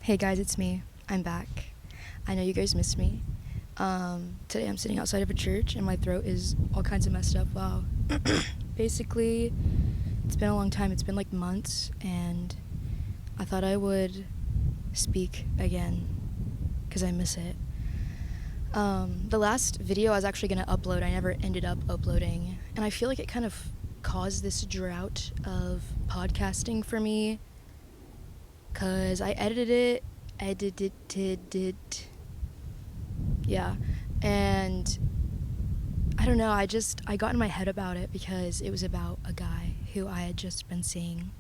Hey guys, it's me. I'm back. I know you guys missed me. Today I'm sitting outside of a church and my throat is all kinds of messed up. Wow. Basically, it's been a long time. It's been like months, and I thought I would speak again because I miss it. The last video I was actually going to upload, I never ended up uploading, and I feel like it kind of caused this drought of podcasting for me because I edited it, yeah, and I don't know, I got in my head about it because it was about a guy who I had just been seeing.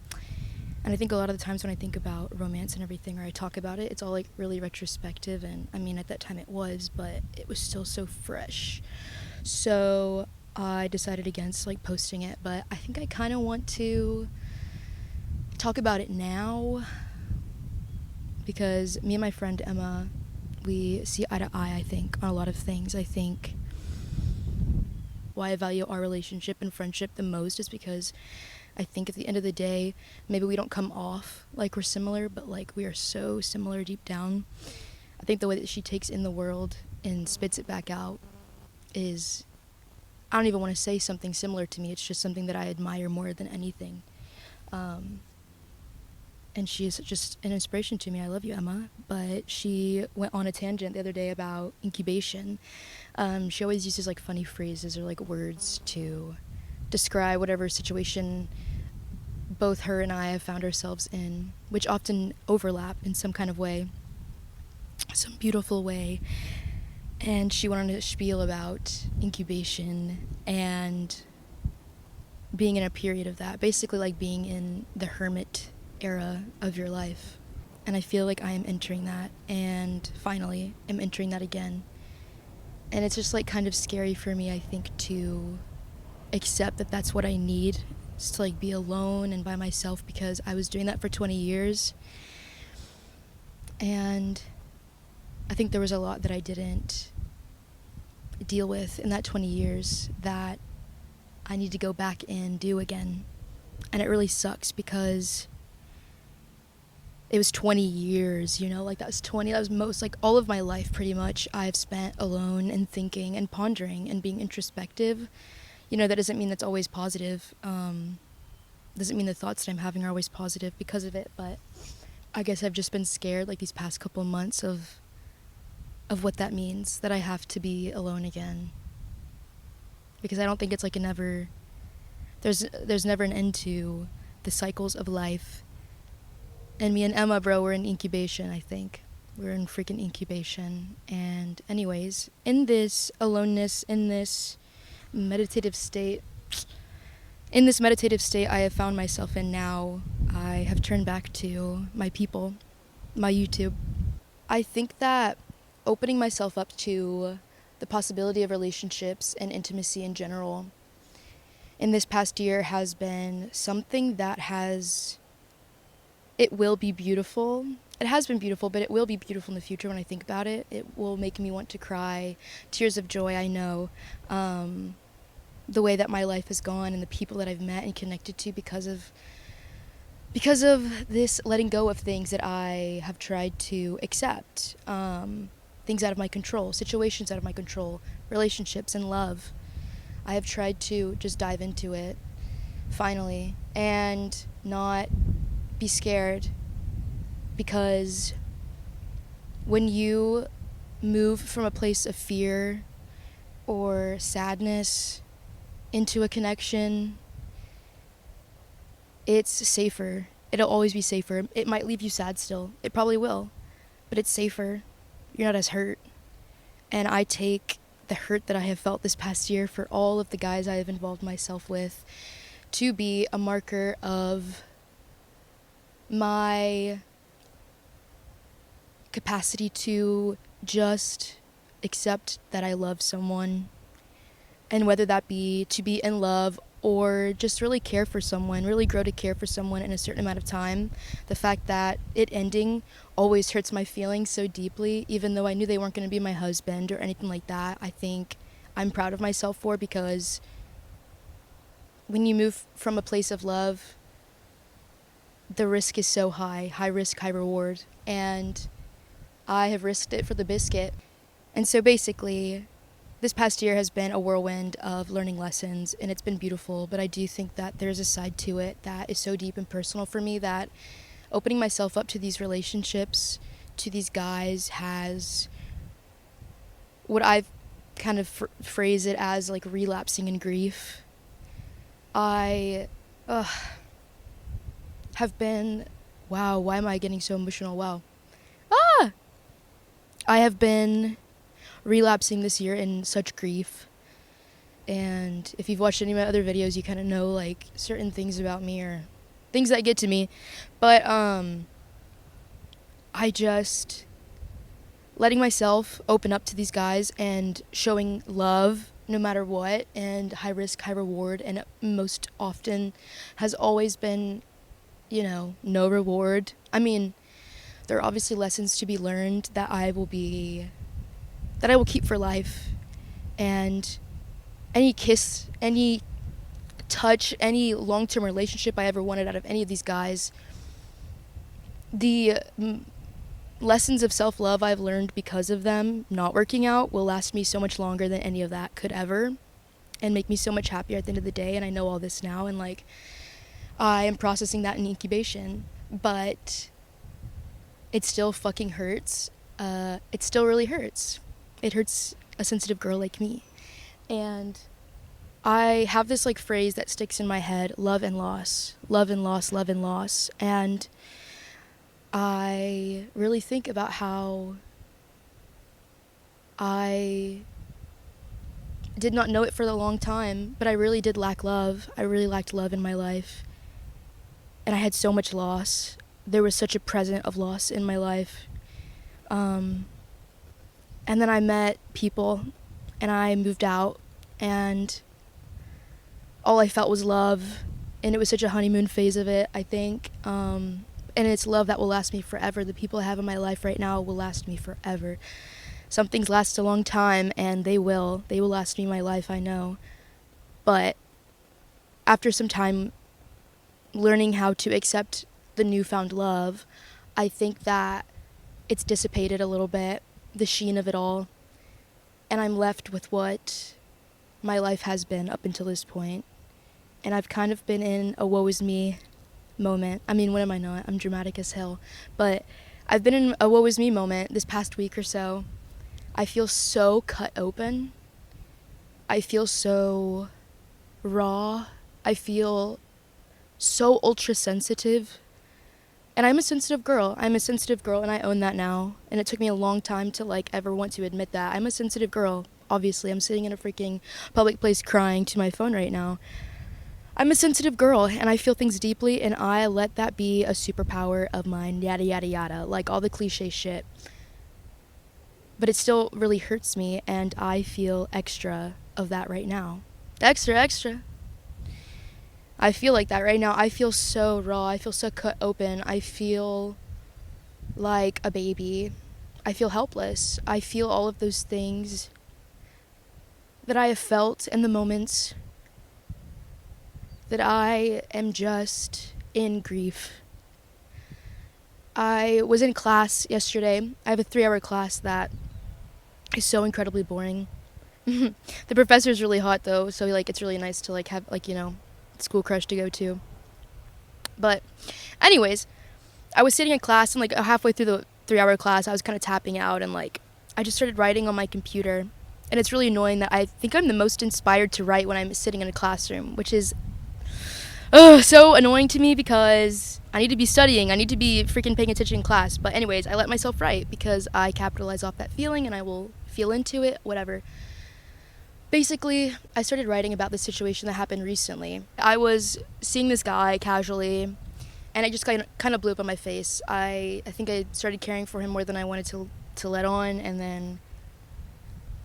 And I think a lot of the times when I think about romance and everything, or I talk about it, it's all like really retrospective, and I mean at that time it was, but it was still so fresh. So I decided against like posting it, but I think I kind of want to talk about it now because me and my friend Emma, we see eye to eye, I think, on a lot of things. I think why I value our relationship and friendship the most is because I think at the end of the day, maybe we don't come off like we're similar, but like we are so similar deep down. I think the way that she takes in the world and spits it back out is, I don't even want to say something similar to me. It's just something that I admire more than anything. And she is just an inspiration to me. I love you, Emma. But she went on a tangent the other day about incubation. She always uses like funny phrases or like words to describe whatever situation both her and I have found ourselves in, which often overlap in some kind of way, some beautiful way. And she went on a spiel about incubation and being in a period of that, basically like being in the hermit era of your life. And I feel like I am entering that, and finally am entering that again. And it's just like kind of scary for me, I think, to accept that that's what I need, is to like be alone and by myself, because I was doing that for 20 years. And I think there was a lot that I didn't deal with in that 20 years that I need to go back and do again. And it really sucks because it was 20 years, like that was most, like all of my life pretty much I've spent alone and thinking and pondering and being introspective. That doesn't mean that's always positive. Doesn't mean the thoughts that I'm having are always positive because of it, but I guess I've just been scared like these past couple months of what that means, that I have to be alone again. Because I don't think it's like there's never an end to the cycles of life. And me and Emma, bro, we're in incubation, I think. We're in freaking incubation. And anyways, in this aloneness, in this meditative state I have found myself in now, I have turned back to my people, my YouTube. I think that opening myself up to the possibility of relationships and intimacy in general in this past year has been something that it will be beautiful. It has been beautiful, but it will be beautiful in the future when I think about it. It will make me want to cry tears of joy, I know. The way that my life has gone and the people that I've met and connected to because of this letting go of things that I have tried to accept. Things out of my control, situations out of my control, relationships and love. I have tried to just dive into it, finally, and not be scared, because when you move from a place of fear or sadness into a connection, it's safer. It'll always be safer. It might leave you sad still. It probably will, but it's safer. You're not as hurt. And I take the hurt that I have felt this past year for all of the guys I have involved myself with to be a marker of my capacity to just accept that I love someone, and whether that be to be in love or just really care for someone, really grow to care for someone in a certain amount of time. The fact that it ending always hurts my feelings so deeply, even though I knew they weren't going to be my husband or anything like that. I think I'm proud of myself for, because when you move from a place of love the risk is so high risk, high reward, and I have risked it for the biscuit. And so basically, this past year has been a whirlwind of learning lessons, and it's been beautiful, but I do think that there's a side to it that is so deep and personal for me that opening myself up to these relationships, to these guys, has what I've kind of phrase it as like relapsing in grief. I have been, wow, why am I getting so emotional? Wow. I have been relapsing this year in such grief. And if you've watched any of my other videos, you kind of know like certain things about me or things that get to me. But I just letting myself open up to these guys and showing love no matter what, and high risk, high reward, and most often has always been, no reward. I mean, there are obviously lessons to be learned that I will keep for life. And any kiss, any touch, any long-term relationship I ever wanted out of any of these guys, the lessons of self-love I've learned because of them not working out will last me so much longer than any of that could ever, and make me so much happier at the end of the day. And I know all this now, and like I am processing that in incubation, but it still fucking hurts. It still really hurts. It hurts a sensitive girl like me. And I have this like phrase that sticks in my head: love and loss, love and loss, love and loss. And I really think about how I did not know it for a long time, but I really did lack love. I really lacked love in my life. And I had so much loss. There was such a present of loss in my life. And then I met people, and I moved out, and all I felt was love, and it was such a honeymoon phase of it, I think. And it's love that will last me forever. The people I have in my life right now will last me forever. Some things last a long time, and they will last me my life, I know. But after some time learning how to accept the newfound love, I think that it's dissipated a little bit, the sheen of it all, and I'm left with what my life has been up until this point. And I've kind of been in a woe is me moment. I mean, when am I not? I'm dramatic as hell. But I've been in a woe is me moment this past week or so. I feel so cut open. I feel so raw. I feel so ultra sensitive. And I'm a sensitive girl. And I own that now. And it took me a long time to like ever want to admit that. I'm a sensitive girl. Obviously, I'm sitting in a freaking public place crying to my phone right now. I'm a sensitive girl, and I feel things deeply, and I let that be a superpower of mine, yada, yada, yada, like all the cliche shit. But it still really hurts me, and I feel extra of that right now. Extra, extra. I feel like that right now. I feel so raw. I feel so cut open. I feel like a baby. I feel helpless. I feel all of those things that I have felt in the moments that I am just in grief. I was in class yesterday. I have a 3-hour class that is so incredibly boring. The professor's really hot though, so like it's really nice to like have like, school crush to go to. But anyways, I was sitting in class, and like halfway through the 3-hour class I was kind of tapping out, and like I just started writing on my computer. And it's really annoying that I think I'm the most inspired to write when I'm sitting in a classroom, which is so annoying to me because I need to be studying. I need to be freaking paying attention in class. But anyways, I let myself write because I capitalize off that feeling and I will feel into it, whatever. Basically, I started writing about the situation that happened recently. I was seeing this guy casually, and it just kind of blew up in my face. I think I started caring for him more than I wanted to let on, and then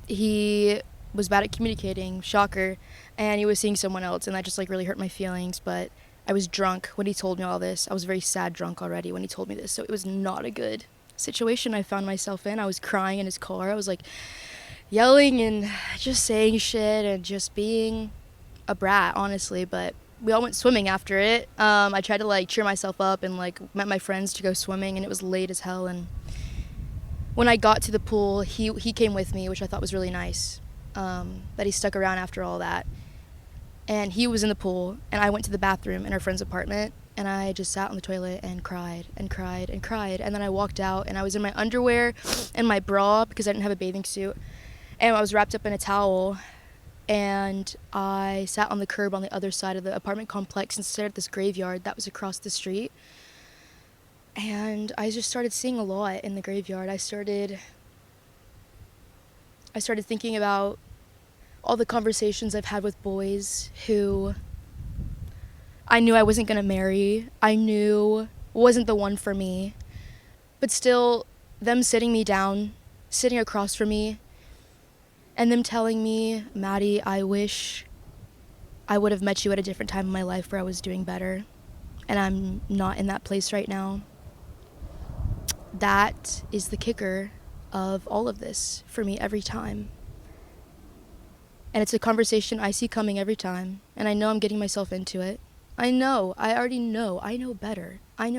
he was bad at communicating, shocker, and he was seeing someone else, and that just like really hurt my feelings. But I was drunk when he told me all this. I was very sad drunk already when he told me this, so it was not a good situation I found myself in. I was crying in his car. I was like yelling and just saying shit and just being a brat, honestly. But we all went swimming after it. I tried to like cheer myself up and like met my friends to go swimming, and it was late as hell. And when I got to the pool, he came with me, which I thought was really nice. That he stuck around after all that. And he was in the pool, and I went to the bathroom in our friend's apartment, and I just sat on the toilet and cried and cried and cried. And then I walked out, and I was in my underwear and my bra because I didn't have a bathing suit, and I was wrapped up in a towel. And I sat on the curb on the other side of the apartment complex and stared at this graveyard that was across the street. And I just started seeing a lot in the graveyard. I started thinking about all the conversations I've had with boys who I knew I wasn't going to marry. I knew wasn't the one for me. But still, them sitting me down, sitting across from me, and them telling me, Maddie, I wish I would have met you at a different time in my life where I was doing better. And I'm not in that place right now. That is the kicker of all of this for me every time. And it's a conversation I see coming every time, and I know I'm getting myself into it. I already know, I know better, I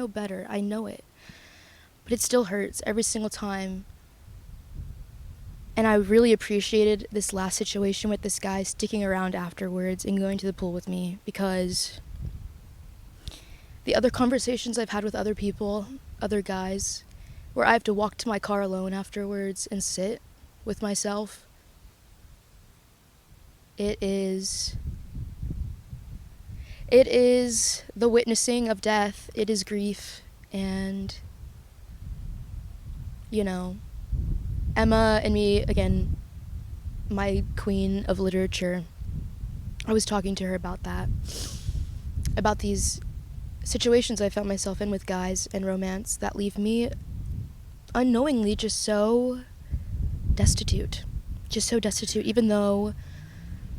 know it. But it still hurts every single time. And I really appreciated this last situation with this guy sticking around afterwards and going to the pool with me, because the other conversations I've had with other people, other guys, where I have to walk to my car alone afterwards and sit with myself, it is the witnessing of death. It is grief. And, you know, Emma and me, again, my queen of literature, I was talking to her about that, about these situations I found myself in with guys and romance that leave me unknowingly just so destitute, even though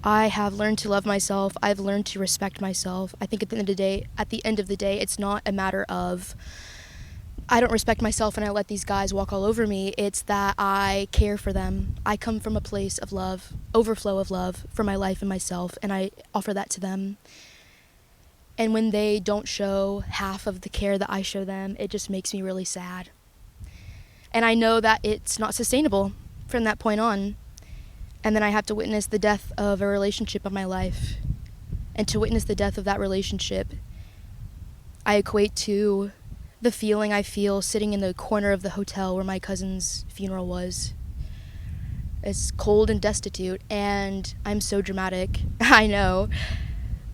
I have learned to love myself. I've learned to respect myself. I think at the end of the day, it's not a matter of I don't respect myself and I let these guys walk all over me. It's that I care for them. I come from a place of love, overflow of love for my life and myself, and I offer that to them. And when they don't show half of the care that I show them, it just makes me really sad. And I know that it's not sustainable from that point on. And then I have to witness the death of a relationship of my life. And to witness the death of that relationship, I equate to the feeling I feel sitting in the corner of the hotel where my cousin's funeral was. It's cold and destitute, and I'm so dramatic, I know.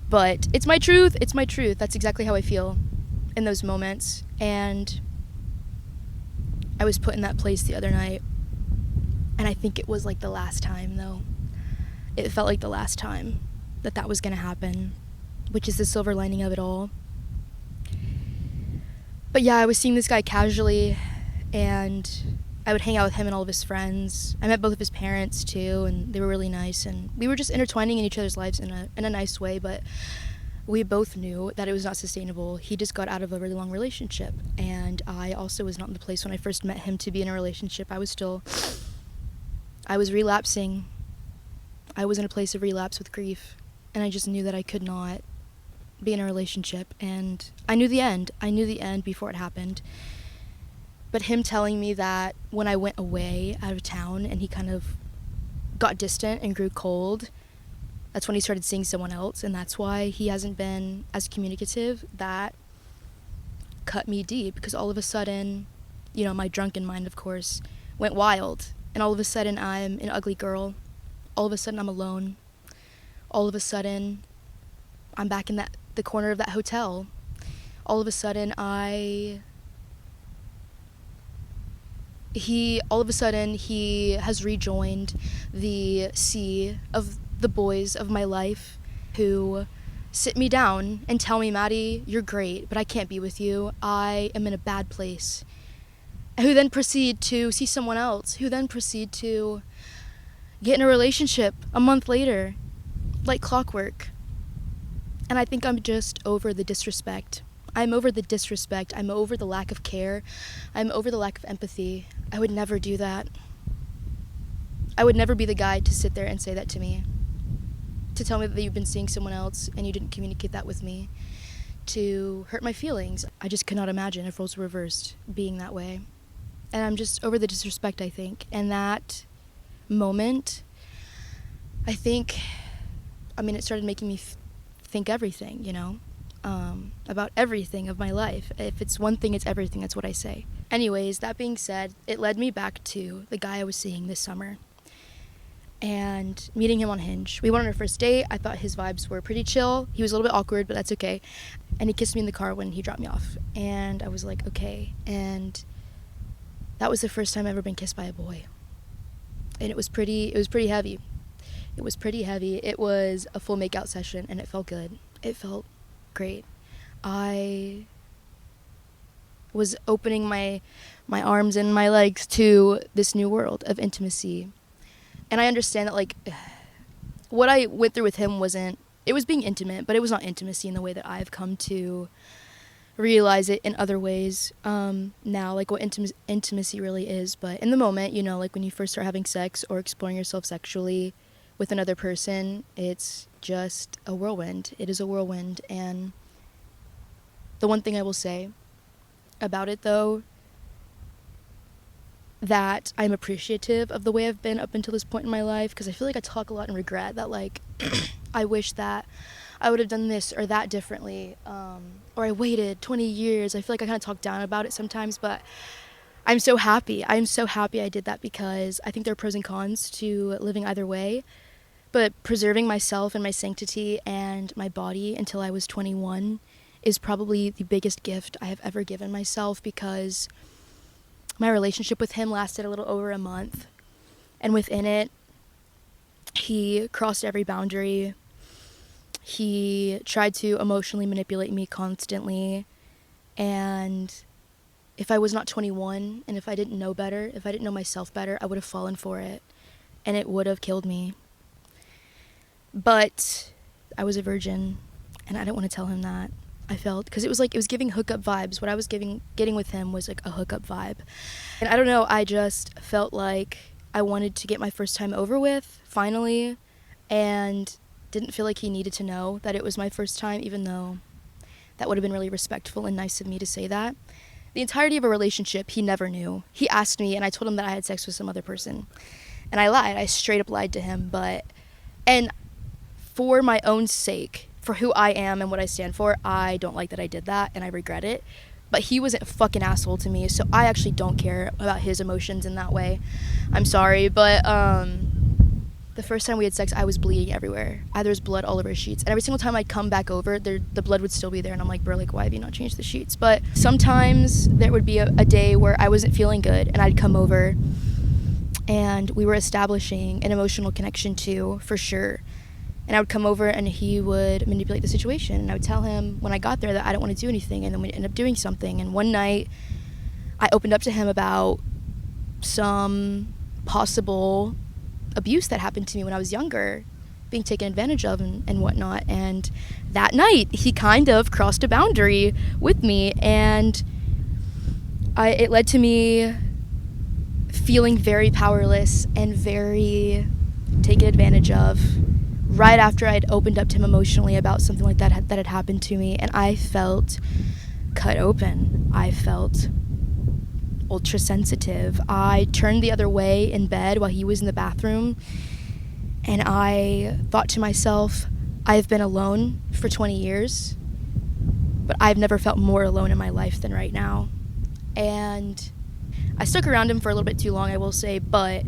But it's my truth. That's exactly how I feel in those moments. And I was put in that place the other night. And I think it was like the last time, though. It felt like the last time that was going to happen, which is the silver lining of it all. But yeah, I was seeing this guy casually, and I would hang out with him and all of his friends. I met both of his parents, too, and they were really nice. And we were just intertwining in each other's lives in a nice way, but we both knew that it was not sustainable. He just got out of a really long relationship, and I also was not in the place when I first met him to be in a relationship. I was relapsing. I was in a place of relapse with grief, and I just knew that I could not be in a relationship, and I knew the end before it happened. But him telling me that when I went away out of town and he kind of got distant and grew cold, that's when he started seeing someone else, and that's why he hasn't been as communicative. That cut me deep, because all of a sudden, you know, my drunken mind, of course, went wild. And all of a sudden, I'm an ugly girl. All of a sudden, I'm alone. All of a sudden, I'm back in the corner of that hotel. All of a sudden, he has rejoined the sea of the boys of my life who sit me down and tell me, Maddie, you're great, but I can't be with you. I am in a bad place. Who then proceed to see someone else, who then proceed to get in a relationship a month later, like clockwork. And I think I'm just over the disrespect. I'm over the disrespect. I'm over the lack of care. I'm over the lack of empathy. I would never do that. I would never be the guy to sit there and say that to me. to tell me that you've been seeing someone else and you didn't communicate that with me, to hurt my feelings. I just could not imagine if roles were reversed being that way. And I'm just over the disrespect, I think. And that moment, I think, it started making me think everything, about everything of my life. If it's one thing, it's everything. That's what I say. Anyways, that being said, it led me back to the guy I was seeing this summer and meeting him on Hinge. We went on our first date. I thought his vibes were pretty chill. He was a little bit awkward, but that's okay. And he kissed me in the car when he dropped me off. And I was like, okay. And that was the first time I've ever been kissed by a boy. And it was pretty heavy. It was pretty heavy. It was a full makeout session, and it felt good. It felt great. I was opening my arms and my legs to this new world of intimacy. And I understand that, like, what I went through with him it was being intimate, but it was not intimacy in the way that I've come to realize it in other ways now, like what intimacy really is. But in the moment, like when you first start having sex or exploring yourself sexually with another person, it's just a whirlwind. It is a whirlwind. And the one thing I will say about it, though, that I'm appreciative of the way I've been up until this point in my life, because I feel like I talk a lot in regret that, like, I wish that I would have done this or that differently, or I waited 20 years. I feel like I kind of talk down about it sometimes, but I'm so happy. I'm so happy I did that, because I think there are pros and cons to living either way, but preserving myself and my sanctity and my body until I was 21 is probably the biggest gift I have ever given myself, because my relationship with him lasted a little over a month, and within it, he crossed every boundary. He tried to emotionally manipulate me constantly, and if I was not 21, and if I didn't know better, if I didn't know myself better, I would have fallen for it, and it would have killed me. But I was a virgin, and I didn't want to tell him that. I felt, because it was giving hookup vibes. What I was getting with him was like a hookup vibe. And I don't know, I just felt like I wanted to get my first time over with, finally, and didn't feel like he needed to know that it was my first time, even though that would have been really respectful and nice of me to say that. The entirety of a relationship, he never knew. He asked me, and I told him that I had sex with some other person. And I lied. I straight up lied to him. And for my own sake, for who I am and what I stand for, I don't like that I did that, and I regret it. But he was a fucking asshole to me, so I actually don't care about his emotions in that way. I'm sorry, but the first time we had sex, I was bleeding everywhere. There was blood all over his sheets. And every single time I'd come back over, the blood would still be there. And I'm like, bro, like, why have you not changed the sheets? But sometimes there would be a day where I wasn't feeling good, and I'd come over, and we were establishing an emotional connection too, for sure. And I would come over, and he would manipulate the situation. And I would tell him when I got there that I don't want to do anything. And then we'd end up doing something. And one night, I opened up to him about some possible abuse that happened to me when I was younger, being taken advantage of and whatnot. And that night, he kind of crossed a boundary with me. And it led to me feeling very powerless and very taken advantage of, right after I'd opened up to him emotionally about something like that had happened to me. And I felt cut open. I felt ultra sensitive. I turned the other way in bed while he was in the bathroom, and I thought to myself, I've been alone for 20 years, but I've never felt more alone in my life than right now. And I stuck around him for a little bit too long, I will say, but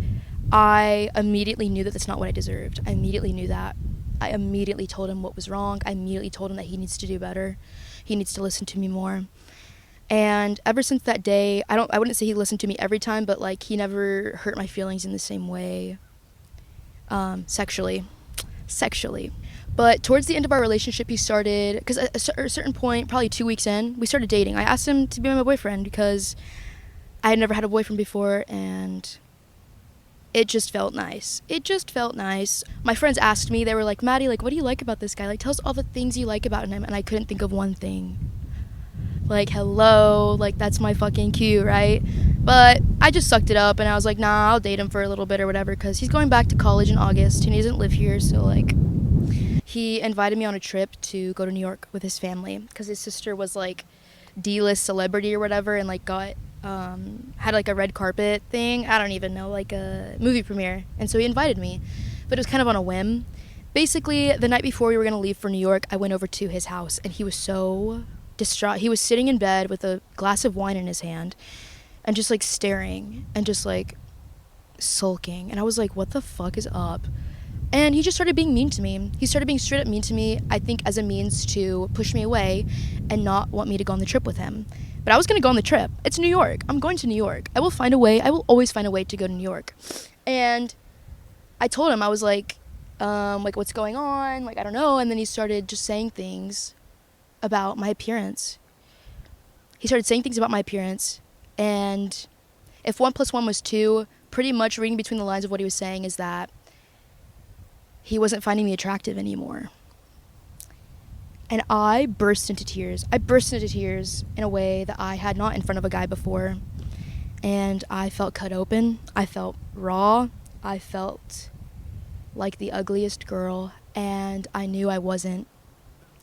I immediately knew that that's not what I deserved. I immediately knew that. I immediately told him what was wrong. I immediately told him that he needs to do better. He needs to listen to me more. And ever since that day, I wouldn't say he listened to me every time, but like he never hurt my feelings in the same way, sexually. But towards the end of our relationship, he started, because at a certain point, probably 2 weeks in, we started dating. I asked him to be my boyfriend because I had never had a boyfriend before, and it just felt nice. My friends asked me, they were like, Maddie, like, what do you like about this guy? Like, tell us all the things you like about him. And I couldn't think of one thing. Like, hello, like, that's my fucking cue, right? But I just sucked it up, and I was like, nah, I'll date him for a little bit or whatever, because he's going back to college in August, and he doesn't live here, so, like, he invited me on a trip to go to New York with his family because his sister was like D-list celebrity or whatever, and like got had like a red carpet thing, I don't even know, like a movie premiere, and so he invited me, but it was kind of on a whim. Basically, the night before we were going to leave for New York, I went over to his house, and he was so distraught. He was sitting in bed with a glass of wine in his hand and just like staring and just like sulking, and I was like, what the fuck is up? And he just started being mean to me. He started being straight up mean to me, I think as a means to push me away and not want me to go on the trip with him. But I was going to go on the trip. It's New York. I'm going to New York. I will find a way. I will always find a way to go to New York. And I told him, I was like, what's going on? Like, I don't know. And then he started just saying things about my appearance. He started saying things about my appearance. And if 1 + 1 was 2, pretty much reading between the lines of what he was saying is that he wasn't finding me attractive anymore. And I burst into tears. I burst into tears in a way that I had not in front of a guy before. And I felt cut open. I felt raw. I felt like the ugliest girl. And I knew I wasn't.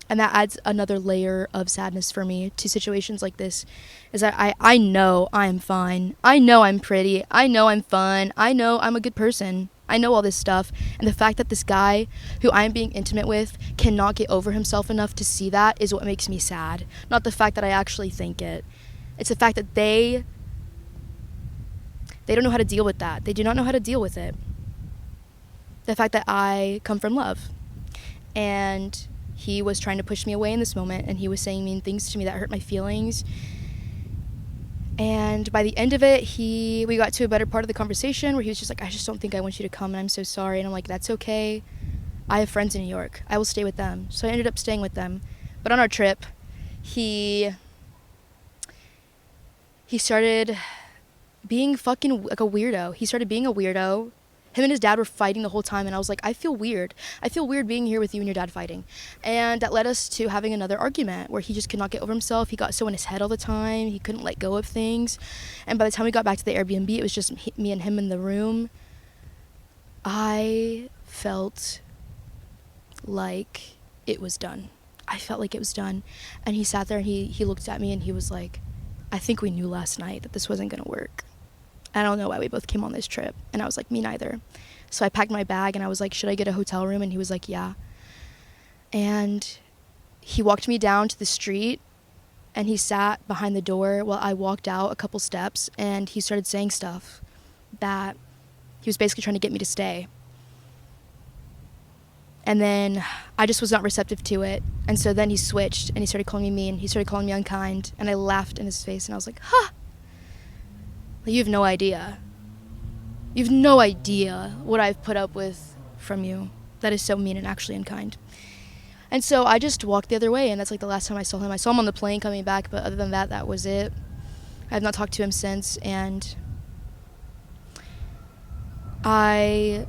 And that adds another layer of sadness for me to situations like this, is that I know I'm fine. I know I'm pretty. I know I'm fun. I know I'm a good person. I know all this stuff, and the fact that this guy who I'm being intimate with cannot get over himself enough to see that is what makes me sad. Not the fact that I actually think it. It's the fact that they don't know how to deal with that. They do not know how to deal with it. The fact that I come from love, and he was trying to push me away in this moment, and he was saying mean things to me that hurt my feelings. And by the end of it, we got to a better part of the conversation where he was just like, I just don't think I want you to come, and I'm so sorry. And I'm like, that's okay. I have friends in New York. I will stay with them. So I ended up staying with them. But on our trip, he started being fucking like a weirdo. He started being a weirdo. Him and his dad were fighting the whole time, and I was like, I feel weird. I feel weird being here with you and your dad fighting. And that led us to having another argument where he just could not get over himself. He got so in his head all the time. He couldn't let go of things. And by the time we got back to the Airbnb, it was just me and him in the room. I felt like it was done. I felt like it was done. And he sat there and he looked at me and he was like, I think we knew last night that this wasn't going to work. I don't know why we both came on this trip. And I was like, me neither. So I packed my bag and I was like, should I get a hotel room? And he was like, yeah. And he walked me down to the street and he sat behind the door while I walked out a couple steps, and he started saying stuff that he was basically trying to get me to stay. And then I just was not receptive to it. And so then he switched and he started calling me mean. He started calling me unkind, and I laughed in his face and I was like, ha! You have no idea. You have no idea what I've put up with from you. That is so mean and actually unkind. And so I just walked the other way, and that's like the last time I saw him. I saw him on the plane coming back, but other than that, that was it. I have not talked to him since, and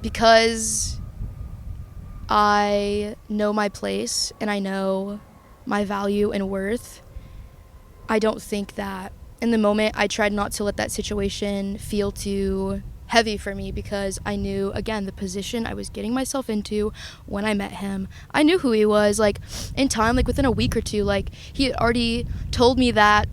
because I know my place and I know my value and worth, I don't think that in the moment I tried not to let that situation feel too heavy for me, because I knew, again, the position I was getting myself into when I met him. I knew who he was, like, in time, like within a week or two. Like, he had already told me that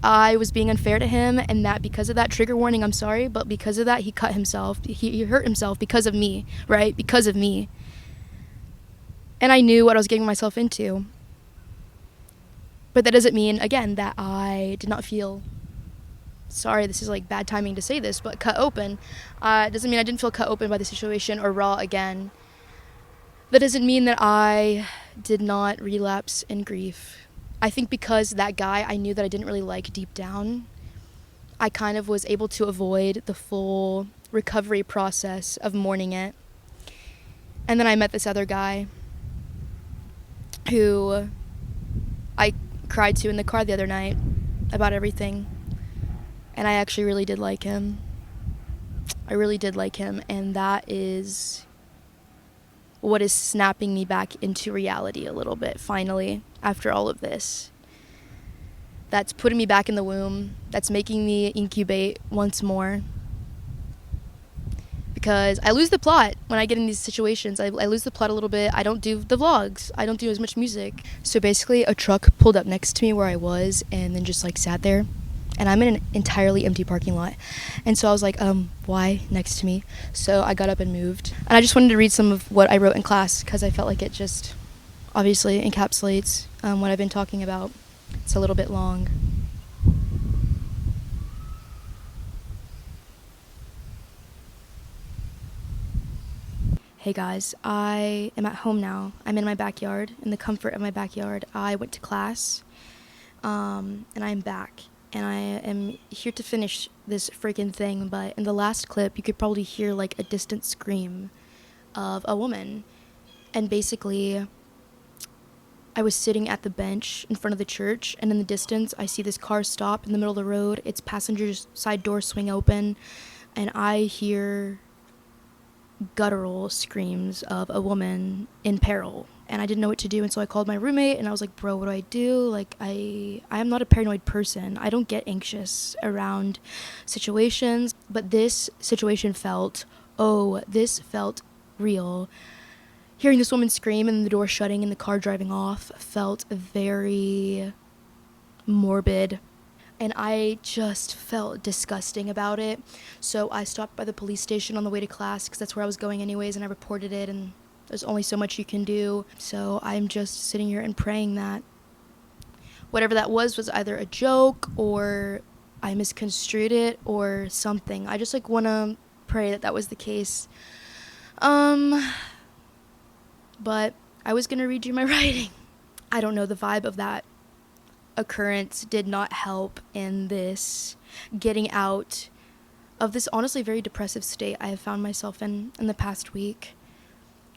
I was being unfair to him, and that because of that, trigger warning, I'm sorry, but because of that, he cut himself. He hurt himself because of me, right? Because of me. And I knew what I was getting myself into. But that doesn't mean, again, that I did not feel, sorry, this is like bad timing to say this, but cut open. It doesn't mean I didn't feel cut open by the situation or raw again. That doesn't mean that I did not relapse in grief. I think because that guy I knew that I didn't really like deep down, I kind of was able to avoid the full recovery process of mourning it. And then I met this other guy who I cried to in the car the other night about everything, and I actually really did like him. I really did like him, and that is what is snapping me back into reality a little bit, finally, after all of this. That's putting me back in the womb. That's making me incubate once more. because I lose the plot when I get in these situations. I lose the plot a little bit. I don't do the vlogs. I don't do as much music. So basically, a truck pulled up next to me where I was and then just like sat there. And I'm in an entirely empty parking lot. And so I was like, why next to me? So I got up and moved. And I just wanted to read some of what I wrote in class because I felt like it just obviously encapsulates what I've been talking about. It's a little bit long. Hey guys, I am at home now. I'm in my backyard, in the comfort of my backyard. I went to class, and I'm back. And I am here to finish this freaking thing, but in the last clip, you could probably hear like a distant scream of a woman. And basically, I was sitting at the bench in front of the church, and in the distance, I see this car stop in the middle of the road. Its passenger side door swing open, and I hear guttural screams of a woman in peril, and I didn't know what to do, and so I called my roommate and I was like, bro, what do I do? Like, I am not a paranoid person. I don't get anxious around situations, but this situation felt real. Hearing this woman scream and the door shutting and the car driving off felt very morbid. And I just felt disgusting about it. So I stopped by the police station on the way to class because that's where I was going anyways, and I reported it, and there's only so much you can do. So I'm just sitting here and praying that whatever that was either a joke or I misconstrued it or something. I just like want to pray that that was the case. But I was going to read you my writing. I don't know, the vibe of that occurrence did not help in this getting out of this honestly very depressive state I have found myself in the past week.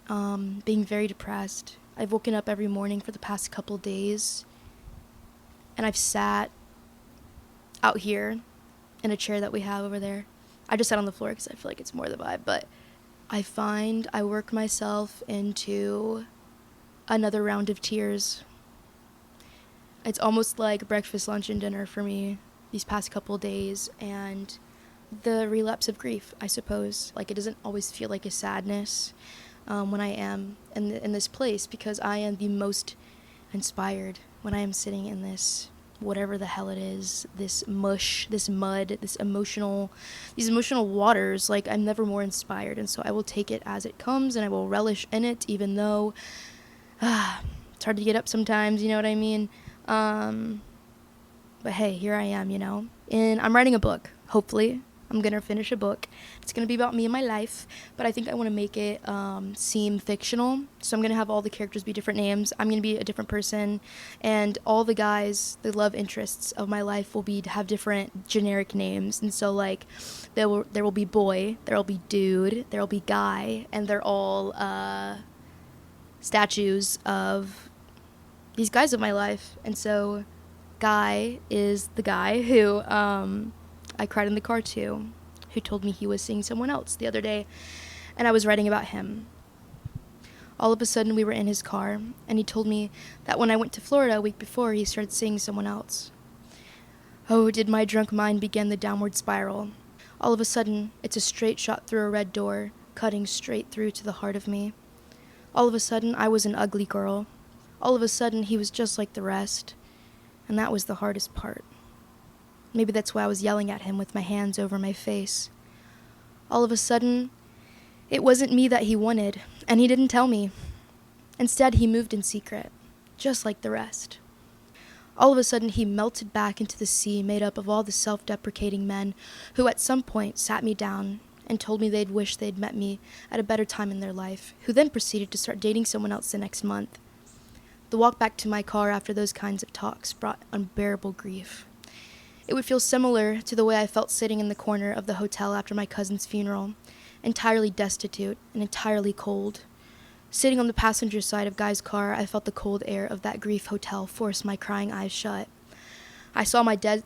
Being very depressed. I've woken up every morning for the past couple days and I've sat out here in a chair that we have over there. I just sat on the floor because I feel like it's more the vibe, but I find I work myself into another round of tears. It's almost like breakfast, lunch, and dinner for me these past couple days, and the relapse of grief, I suppose. Like, it doesn't always feel like a sadness when I am in this place, because I am the most inspired when I am sitting in this, whatever the hell it is, this mush, this mud, these emotional waters. Like, I'm never more inspired, and so I will take it as it comes, and I will relish in it, even though it's hard to get up sometimes, you know what I mean? But hey, here I am, you know, and I'm writing a book. Hopefully I'm gonna finish a book. It's gonna be about me and my life, but I think I want to make it seem fictional. So I'm gonna have all the characters be different names. I'm gonna be a different person, and all the guys, the love interests of my life, will have different generic names. And so like there will be boy, there will be dude, there will be guy, and they're all statues of these guys of my life. And so Guy is the guy who I cried in the car to, who told me he was seeing someone else the other day, and I was writing about him. All of a sudden we were in his car, and he told me that when I went to Florida a week before, he started seeing someone else. Oh, did my drunk mind begin the downward spiral. All of a sudden, it's a straight shot through a red door, cutting straight through to the heart of me. All of a sudden, I was an ugly girl. All of a sudden, he was just like the rest. And that was the hardest part. Maybe that's why I was yelling at him with my hands over my face. All of a sudden, it wasn't me that he wanted, and he didn't tell me. Instead, he moved in secret, just like the rest. All of a sudden, he melted back into the sea made up of all the self-deprecating men who at some point sat me down and told me they'd wish they'd met me at a better time in their life, who then proceeded to start dating someone else the next month. The walk back to my car after those kinds of talks brought unbearable grief. It would feel similar to the way I felt sitting in the corner of the hotel after my cousin's funeral, entirely destitute and entirely cold. Sitting on the passenger side of Guy's car, I felt the cold air of that grief hotel force my crying eyes shut. I saw my dead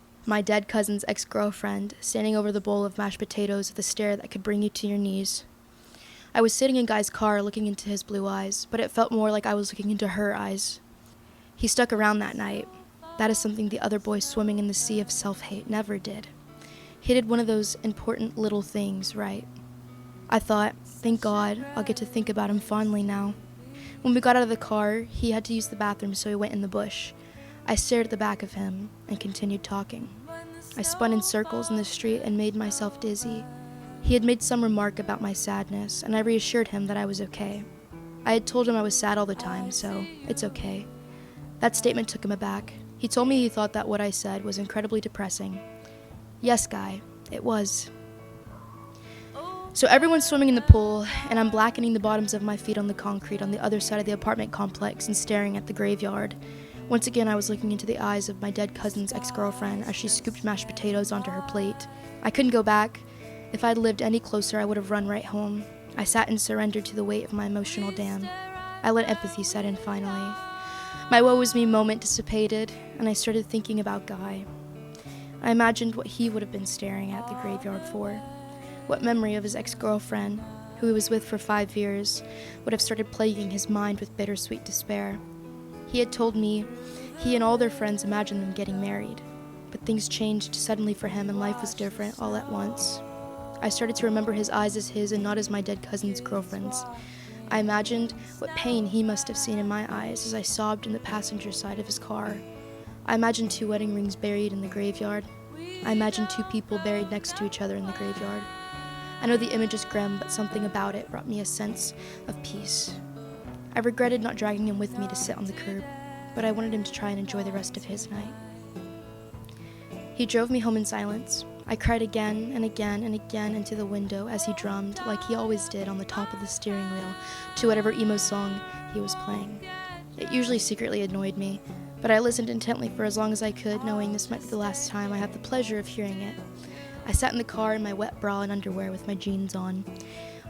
cousin's ex-girlfriend standing over the bowl of mashed potatoes with a stare that could bring you to your knees. I was sitting in Guy's car looking into his blue eyes, but it felt more like I was looking into her eyes. He stuck around that night. That is something the other boy swimming in the sea of self-hate never did. He did one of those important little things right. I thought, thank God, I'll get to think about him fondly now. When we got out of the car, he had to use the bathroom, so he went in the bush. I stared at the back of him and continued talking. I spun in circles in the street and made myself dizzy. He had made some remark about my sadness, and I reassured him that I was okay. I had told him I was sad all the time, so it's okay. That statement took him aback. He told me he thought that what I said was incredibly depressing. Yes, Guy, it was. So everyone's swimming in the pool, and I'm blackening the bottoms of my feet on the concrete on the other side of the apartment complex and staring at the graveyard. Once again, I was looking into the eyes of my dead cousin's ex-girlfriend as she scooped mashed potatoes onto her plate. I couldn't go back. If I'd lived any closer, I would have run right home. I sat and surrendered to the weight of my emotional dam. I let empathy set in finally. My woe was me moment dissipated, and I started thinking about Guy. I imagined what he would have been staring at the graveyard for. What memory of his ex-girlfriend, who he was with for 5 years, would have started plaguing his mind with bittersweet despair. He had told me he and all their friends imagined them getting married, but things changed suddenly for him and life was different all at once. I started to remember his eyes as his and not as my dead cousin's girlfriend's. I imagined what pain he must have seen in my eyes as I sobbed in the passenger side of his car. I imagined 2 wedding rings buried in the graveyard. I imagined 2 people buried next to each other in the graveyard. I know the image is grim, but something about it brought me a sense of peace. I regretted not dragging him with me to sit on the curb, but I wanted him to try and enjoy the rest of his night. He drove me home in silence. I cried again and again and again into the window as he drummed, like he always did, on the top of the steering wheel to whatever emo song he was playing. It usually secretly annoyed me, but I listened intently for as long as I could, knowing this might be the last time I have the pleasure of hearing it. I sat in the car in my wet bra and underwear with my jeans on.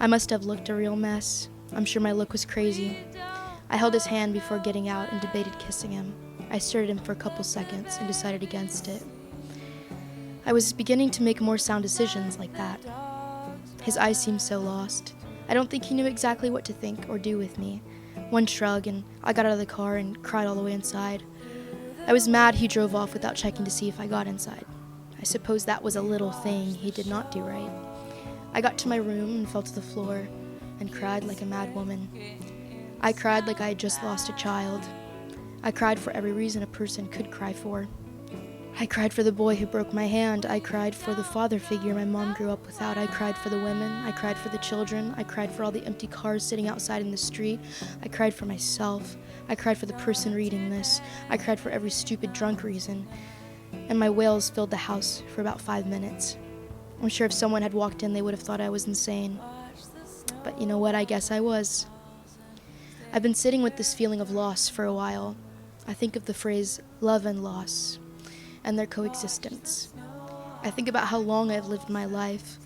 I must have looked a real mess. I'm sure my look was crazy. I held his hand before getting out and debated kissing him. I stared at him for a couple seconds and decided against it. I was beginning to make more sound decisions like that. His eyes seemed so lost. I don't think he knew exactly what to think or do with me. One shrug and I got out of the car and cried all the way inside. I was mad he drove off without checking to see if I got inside. I suppose that was a little thing he did not do right. I got to my room and fell to the floor and cried like a mad woman. I cried like I had just lost a child. I cried for every reason a person could cry for. I cried for the boy who broke my hand. I cried for the father figure my mom grew up without. I cried for the women. I cried for the children. I cried for all the empty cars sitting outside in the street. I cried for myself. I cried for the person reading this. I cried for every stupid drunk reason. And my wails filled the house for about 5 minutes. I'm sure if someone had walked in, they would have thought I was insane. But you know what? I guess I was. I've been sitting with this feeling of loss for a while. I think of the phrase love and loss and their coexistence. I think about how long I've lived my life,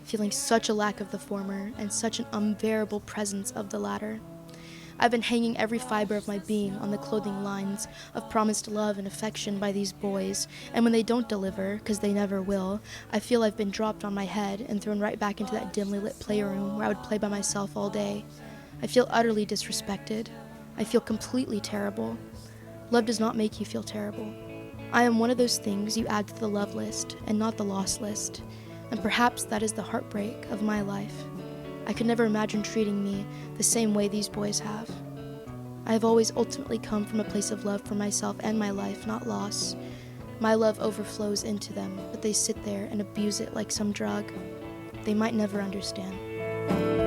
feeling such a lack of the former and such an unbearable presence of the latter. I've been hanging every fiber of my being on the clothing lines of promised love and affection by these boys, and when they don't deliver, because they never will, I feel I've been dropped on my head and thrown right back into that dimly lit playroom where I would play by myself all day. I feel utterly disrespected. I feel completely terrible. Love does not make you feel terrible. I am one of those things you add to the love list and not the loss list, and perhaps that is the heartbreak of my life. I could never imagine treating me the same way these boys have. I have always ultimately come from a place of love for myself and my life, not loss. My love overflows into them, but they sit there and abuse it like some drug. They might never understand.